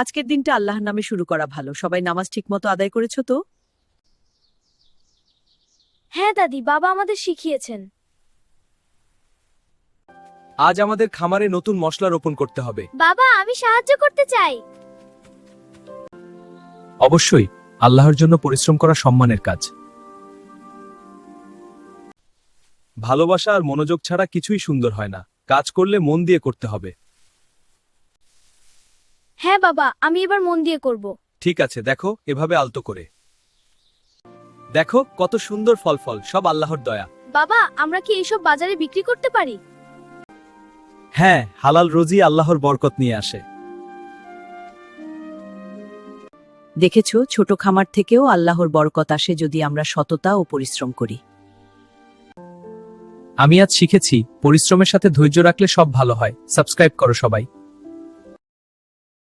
আজকের দিনটা আল্লাহর নামে শুরু করা ভালো। সবাই নামাজ ঠিকমতো আদায় করেছো তো? হ্যাঁ দাদি, বাবা আমাদের শিখিয়েছেন। আজ আমাদের খামারে নতুন মশলা রোপণ করতে হবে। বাবা, আমি সাহায্য করতে চাই। অবশ্যই, আল্লাহর জন্য পরিশ্রম করা সম্মানের কাজ। ভালোবাসা আর মনোযোগ ছাড়া কিছুই সুন্দর হয় না। কাজ করলে মন দিয়ে করতে হবে। হ্যাঁ বাবা, আমি এবার মন দিয়ে করব। ঠিক আছে, দেখো এভাবে আলতো করে। দেখো কত সুন্দর ফল, সব আল্লাহর দয়া। বাবা, আমরা কি এইসব বাজারে বিক্রি করতে পারি? হ্যাঁ, হালাল রোজি আল্লাহর বরকত নিয়ে আসে। দেখেছো, ছোট খামার থেকেও আল্লাহর বরকত আসে যদি আমরা সততা ও পরিশ্রম করি। আমি আজ শিখেছি, পরিশ্রমের সাথে ধৈর্য রাখলে সব ভালো হয়। সাবস্ক্রাইব করো সবাই।